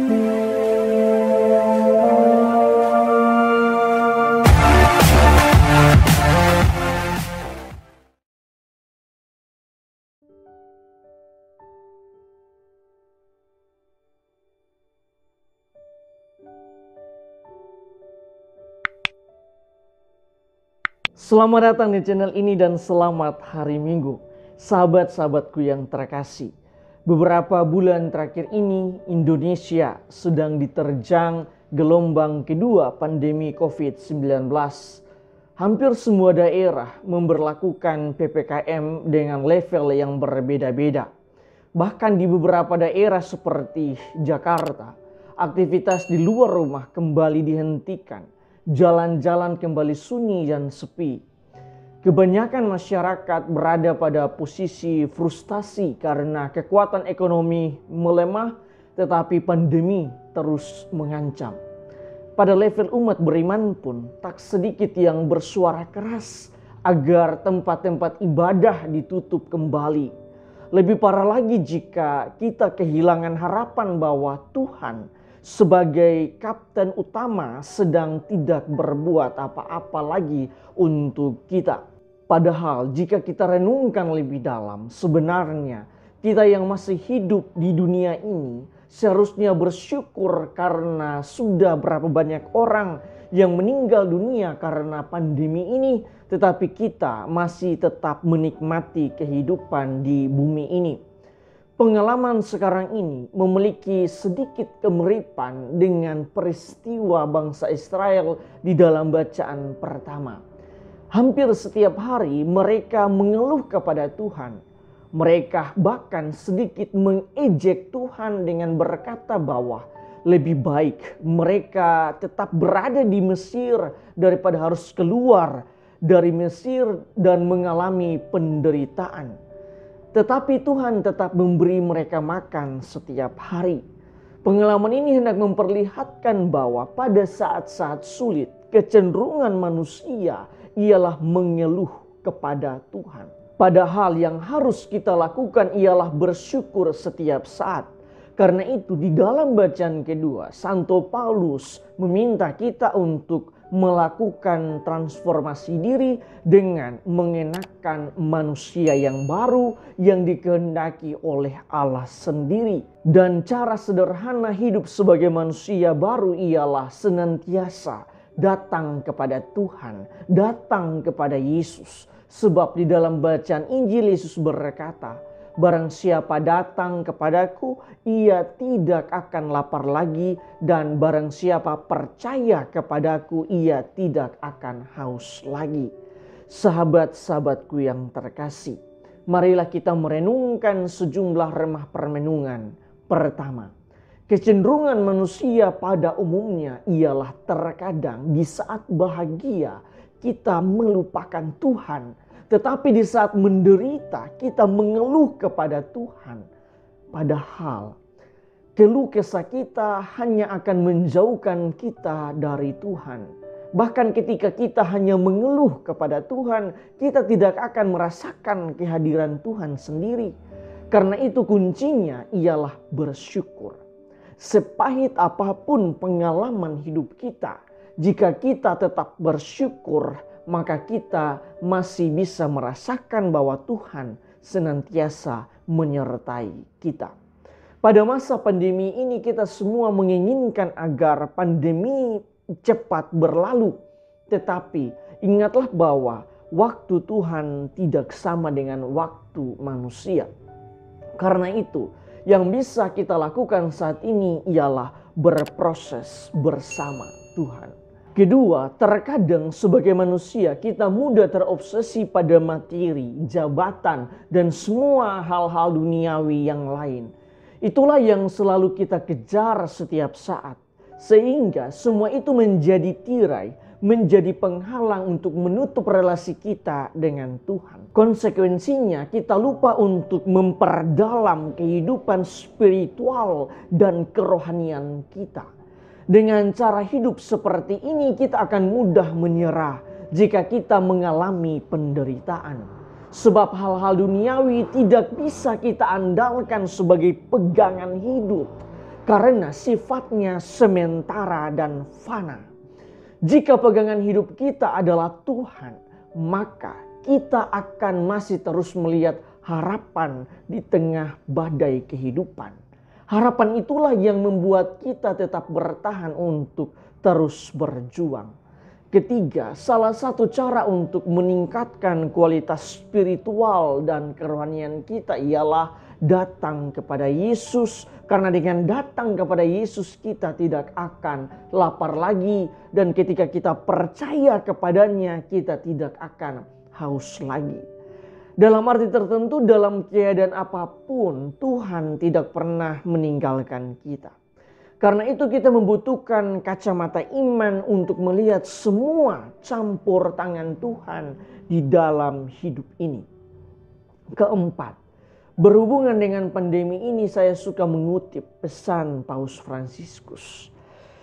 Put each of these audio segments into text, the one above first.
Selamat datang di channel ini dan selamat hari Minggu. Sahabat-sahabatku yang terkasih, beberapa bulan terakhir ini Indonesia sedang diterjang gelombang kedua pandemi COVID-19. Hampir semua daerah memberlakukan PPKM dengan level yang berbeda-beda. Bahkan di beberapa daerah seperti Jakarta, aktivitas di luar rumah kembali dihentikan. Jalan-jalan kembali sunyi dan sepi. Kebanyakan masyarakat berada pada posisi frustasi karena kekuatan ekonomi melemah, tetapi pandemi terus mengancam. Pada level umat beriman pun tak sedikit yang bersuara keras agar tempat-tempat ibadah ditutup kembali. Lebih parah lagi jika kita kehilangan harapan bahwa Tuhan sebagai kapten utama sedang tidak berbuat apa-apa lagi untuk kita. Padahal jika kita renungkan lebih dalam, sebenarnya kita yang masih hidup di dunia ini seharusnya bersyukur karena sudah berapa banyak orang yang meninggal dunia karena pandemi ini, tetapi kita masih tetap menikmati kehidupan di bumi ini. Pengalaman sekarang ini memiliki sedikit kemiripan dengan peristiwa bangsa Israel di dalam bacaan pertama. Hampir setiap hari mereka mengeluh kepada Tuhan. Mereka bahkan sedikit mengejek Tuhan dengan berkata bahwa lebih baik mereka tetap berada di Mesir daripada harus keluar dari Mesir dan mengalami penderitaan. Tetapi Tuhan tetap memberi mereka makan setiap hari. Pengalaman ini hendak memperlihatkan bahwa pada saat-saat sulit, kecenderungan manusia ialah mengeluh kepada Tuhan. Padahal yang harus kita lakukan ialah bersyukur setiap saat. Karena itu di dalam bacaan kedua, Santo Paulus meminta kita untuk melakukan transformasi diri dengan mengenakan manusia yang baru yang dikehendaki oleh Allah sendiri. Dan cara sederhana hidup sebagai manusia baru ialah senantiasa datang kepada Tuhan, datang kepada Yesus. Sebab di dalam bacaan Injil Yesus berkata, barang siapa datang kepadaku, ia tidak akan lapar lagi, dan barang siapa percaya kepadaku, ia tidak akan haus lagi. Sahabat-sahabatku yang terkasih, marilah kita merenungkan sejumlah remah permenungan. Pertama, kecenderungan manusia pada umumnya ialah terkadang di saat bahagia kita melupakan Tuhan. Tetapi di saat menderita kita mengeluh kepada Tuhan. Padahal keluh kesah kita hanya akan menjauhkan kita dari Tuhan. Bahkan ketika kita hanya mengeluh kepada Tuhan, kita tidak akan merasakan kehadiran Tuhan sendiri. Karena itu kuncinya ialah bersyukur. Sepahit apapun pengalaman hidup kita, jika kita tetap bersyukur, maka kita masih bisa merasakan bahwa Tuhan senantiasa menyertai kita. Pada masa pandemi ini kita semua menginginkan agar pandemi cepat berlalu. Tetapi ingatlah bahwa waktu Tuhan tidak sama dengan waktu manusia. Karena itu yang bisa kita lakukan saat ini ialah berproses bersama Tuhan. Kedua, terkadang sebagai manusia kita mudah terobsesi pada materi, jabatan, dan semua hal-hal duniawi yang lain. Itulah yang selalu kita kejar setiap saat. Sehingga semua itu menjadi tirai, menjadi penghalang untuk menutup relasi kita dengan Tuhan. Konsekuensinya kita lupa untuk memperdalam kehidupan spiritual dan kerohanian kita. Dengan cara hidup seperti ini kita akan mudah menyerah jika kita mengalami penderitaan. Sebab hal-hal duniawi tidak bisa kita andalkan sebagai pegangan hidup. karena sifatnya sementara dan fana. Jika pegangan hidup kita adalah Tuhan, maka kita akan masih terus melihat harapan di tengah badai kehidupan. Harapan itulah yang membuat kita tetap bertahan untuk terus berjuang. Ketiga, salah satu cara untuk meningkatkan kualitas spiritual dan kerohanian kita ialah datang kepada Yesus. Karena dengan datang kepada Yesus kita tidak akan lapar lagi. Dan ketika kita percaya kepadanya kita tidak akan haus lagi. Dalam arti tertentu, dalam keadaan apapun Tuhan tidak pernah meninggalkan kita. Karena itu kita membutuhkan kacamata iman untuk melihat semua campur tangan Tuhan di dalam hidup ini. Keempat, berhubungan dengan pandemi ini saya suka mengutip pesan Paus Fransiskus.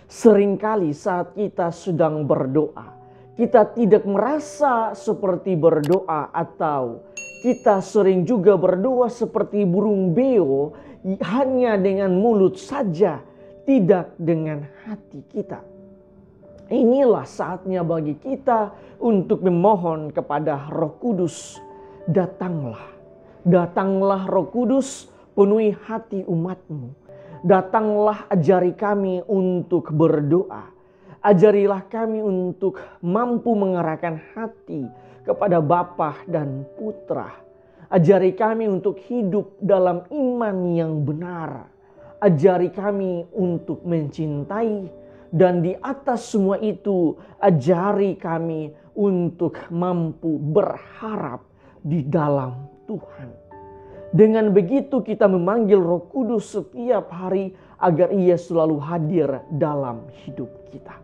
Seringkali saat kita sedang berdoa, kita tidak merasa seperti berdoa, atau kita sering juga berdoa seperti burung beo hanya dengan mulut saja, tidak dengan hati kita. Inilah saatnya bagi kita untuk memohon kepada Roh Kudus, datanglah. Datanglah Roh Kudus, penuhi hati umat-Mu. Datanglah ajari kami untuk berdoa. Ajarilah kami untuk mampu mengarahkan hati kepada Bapa dan Putra. Ajari kami untuk hidup dalam iman yang benar. Ajari kami untuk mencintai. Dan di atas semua itu, ajari kami untuk mampu berharap di dalam Tuhan. Dengan begitu kita memanggil Roh Kudus setiap hari agar Ia selalu hadir dalam hidup kita.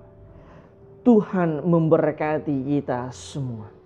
Tuhan memberkati kita semua.